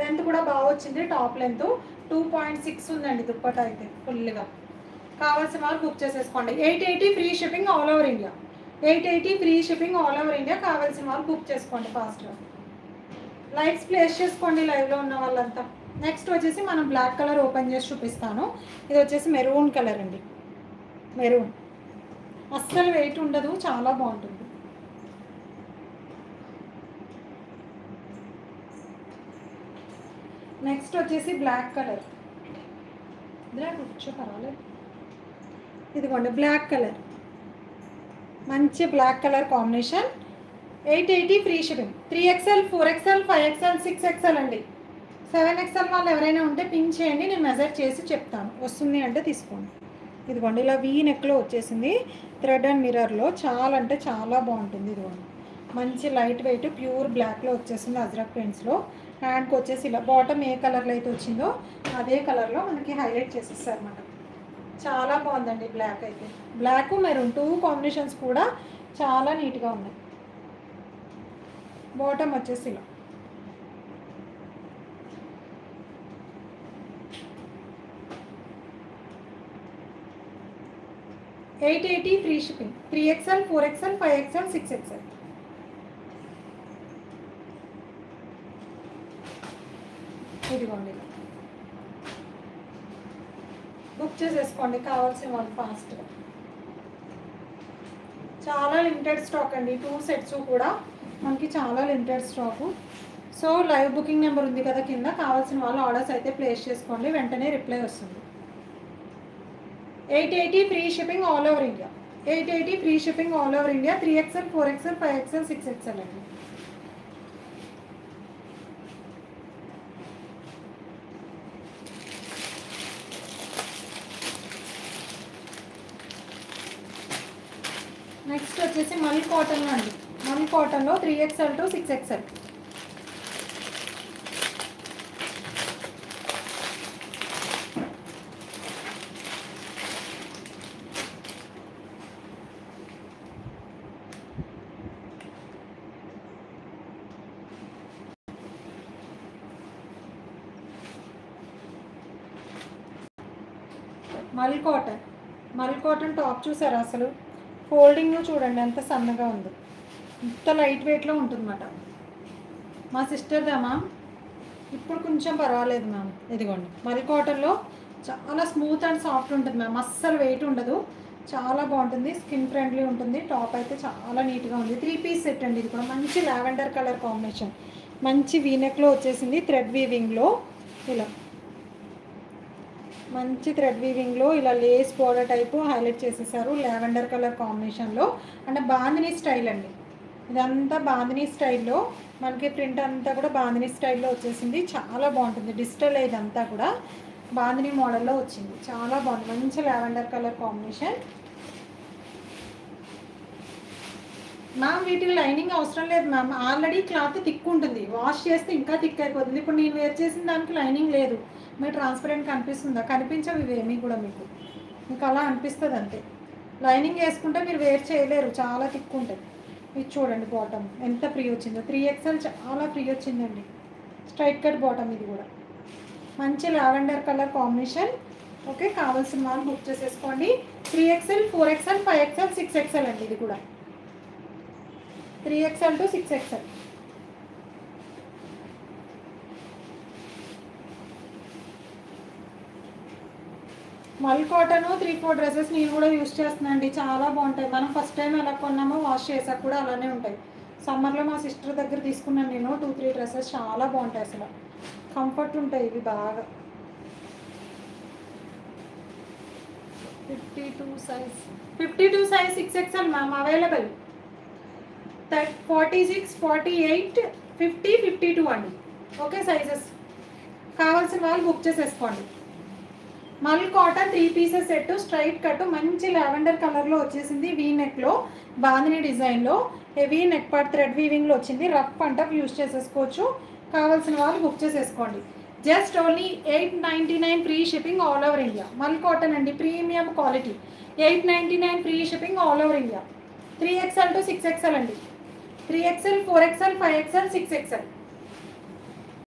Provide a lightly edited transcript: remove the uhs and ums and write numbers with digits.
Length కూడా బాగా వచ్చింది. టాప్ లెంత్ 2.6 ఉందండి. దుప్పట అయితే ఫుల్గా. కావాల్సిన వాళ్ళు బుక్ చేసేసుకోండి. 880 free shipping all over India. 880 free shipping all over India. కావాల్సిన వాళ్ళు బుక్ చేసుకోండి ఫాస్ట్గా. లైక్స్ ప్లేస్ చేసుకోండి లైవ్లో ఉన్న వాళ్ళంతా. నెక్స్ట్ వచ్చేసి మనం బ్లాక్ కలర్ ఓపెన్ చేసి చూపిస్తాను. ఇది వచ్చేసి మెరూన్ కలర్ అండి. మెరూన్ అస్సలు వెయిట్ ఉండదు, చాలా బాగుంటుంది. నెక్స్ట్ వచ్చేసి బ్లాక్ కలర్. కూర్చో పర్వాలేదు. ఇదిగోండి బ్లాక్ కలర్, మంచి black colour combination. 880 free shipping. 3XL 4XL 5XL 6XL అండి. 7XL వాళ్ళు ఎవరైనా ఉంటే పింక్ చేయండి, నేను మెజర్ చేసి చెప్తాను. వస్తుంది అంటే తీసుకోండి. ఇదిగోండి ఇలా వీ నెక్లో వచ్చేసింది, థ్రెడ్ అండ్ మిర్రర్లో. చాలా అంటే చాలా బాగుంటుంది. ఇదిగోండి మంచి లైట్ వెయిట్ ప్యూర్ బ్లాక్లో వచ్చేసింది అజ్రక్ ప్రింట్స్లో. హ్యాండ్కి వచ్చేసి ఇలా బాటమ్ ఏ కలర్లో అయితే వచ్చిందో అదే కలర్లో మనకి హైలైట్ చేసేస్తారు అన్నమాట. చాలా బాగుందండి బ్లాక్ అయితే. బ్లాక్ మెరూన్ 2 కాంబినేషన్స్ కూడా చాలా నీట్గా ఉన్నాయి. బాటమ్ వచ్చేసి ఇలా. $880 free shipping. 3XL 4XL 5XL 6XL. ఇదిగోండి బుక్ చేసేసుకోండి కావాల్సిన వాళ్ళు ఫాస్ట్గా. చాలా లిమిటెడ్ స్టాక్ అండి. 2 సెట్స్ కూడా మనకి చాలా limited stock. So live booking number ఉంది కదా కింద, కావాల్సిన వాళ్ళు ఆర్డర్స్ అయితే ప్లేస్ చేసుకోండి, వెంటనే రిప్లై వస్తుంది. 880 free shipping all over India. 880 free shipping all over India. 3XL 4XL 5XL 6XL అండి. నెక్స్ట్ వచ్చేసి మల్ కాటన్లో అండి. మల్ కాటన్లో 3XL to 6XL. మల్ కాటన్ టాప్ చూసారా అసలు? ఫోల్డింగ్ చూడండి ఎంత సన్నగా ఉందో, ఇంత లైట్ వెయిట్లో ఉంటుంది అన్నమాట. మా సిస్టర్దా మ్యామ్, ఇప్పుడు కొంచెం పర్వాలేదు మ్యామ్. ఇదిగోండి మల్ కాటన్లో చాలా స్మూత్ అండ్ సాఫ్ట్ ఉంటుంది మ్యామ్, అస్సలు వెయిట్ ఉండదు, చాలా బాగుంటుంది, స్కిన్ ఫ్రెండ్లీ ఉంటుంది. టాప్ అయితే చాలా నీట్గా ఉంది. 3 పీస్ సెట్ అండి. ఇది కూడా మంచి లావెండర్ కలర్ కాంబినేషన్, మంచి వీనెక్లో వచ్చేసింది. థ్రెడ్ వీవింగ్లో ఇలా మంచి థ్రెడ్ వీవింగ్లో ఇలా లేస్ బోర్డర్ టైపు హైలైట్ చేసేసారు లావెండర్ కలర్ కాంబినేషన్లో. అంటే బాందినీ స్టైల్ అండి, ఇదంతా బాందినీ స్టైల్లో మనకి ప్రింట్ అంతా కూడా బాందినీ స్టైల్లో వచ్చేసింది. చాలా బాగుంటుంది. డిజిటల్ ఇదంతా కూడా బాందినీ మోడల్లో వచ్చింది, చాలా బాగుంది. మంచి లావెండర్ కలర్ కాంబినేషన్. మ్యామ్ వీటికి లైనింగ్ అవసరం లేదు మ్యామ్, ఆల్రెడీ క్లాత్ థిక్ ఉంటుంది, వాష్ చేస్తే ఇంకా థిక్ అయిపోతుంది. ఇప్పుడు నేను వేర్ చేసిన దానికి లైనింగ్ లేదు. మీరు ట్రాన్స్పరెంట్ కనిపిస్తుందా? కనిపించవు ఇవేమీ కూడా, మీకు అలా అనిపిస్తుంది అంతే. లైనింగ్ వేసుకుంటే మీరు వేర్ చేయలేరు, చాలా థిక్ ఉంటుంది. ఇది చూడండి బాటమ్ ఎంత ఫ్రీ వచ్చిందో. 3XL చాలా ఫ్రీ వచ్చిందండి. స్ట్రైట్ కట్ బాటమ్, ఇది కూడా మంచి లావెండర్ కలర్ కాంబినేషన్. ఓకే, కావాల్సిన వాళ్ళు బుక్ చేసేసుకోండి. 3XL 4XL 5XL 6XL అండి. ఇది కూడా 3XL to 6XL. మల్ కాటన్ 3-4 డ్రెస్సెస్ నేను కూడా యూస్ చేస్తున్నాను అండి, చాలా బాగుంటాయి. మనం ఫస్ట్ టైం ఎలా కొన్నామో వాష్ చేసాక కూడా అలానే ఉంటాయి. సమ్మర్లో మా సిస్టర్ దగ్గర తీసుకున్నాను నేను 2-3 డ్రెస్సెస్, చాలా బాగుంటాయి అసలు, కంఫర్ట్ ఉంటాయి ఇవి బాగా. 52 సైజ్ 6XL మ్యామ్ అవైలబుల్. 46, 48, 50, 52 అండి. ఓకే సైజెస్, కావాల్సిన వాళ్ళు బుక్ చేసేసుకోండి. మల్ cotton 3 pieces set, straight cut, మంచి లావెండర్ కలర్లో వచ్చేసింది. వీ నెక్లో బాందినీ డిజైన్లో హెవీ నెక్ పార్ట్ థ్రెడ్ వీవింగ్లో వచ్చింది. రఫ్ అంట యూస్ చేసేసుకోవచ్చు. కావాల్సిన వాళ్ళు బుక్ చేసేసుకోండి. Just only 899 free shipping all over India. మల్ కాటన్ అండి, premium quality. 899 free shipping all over India. 3XL to 6XL అండి. 3XL 4XL 5XL 6XL.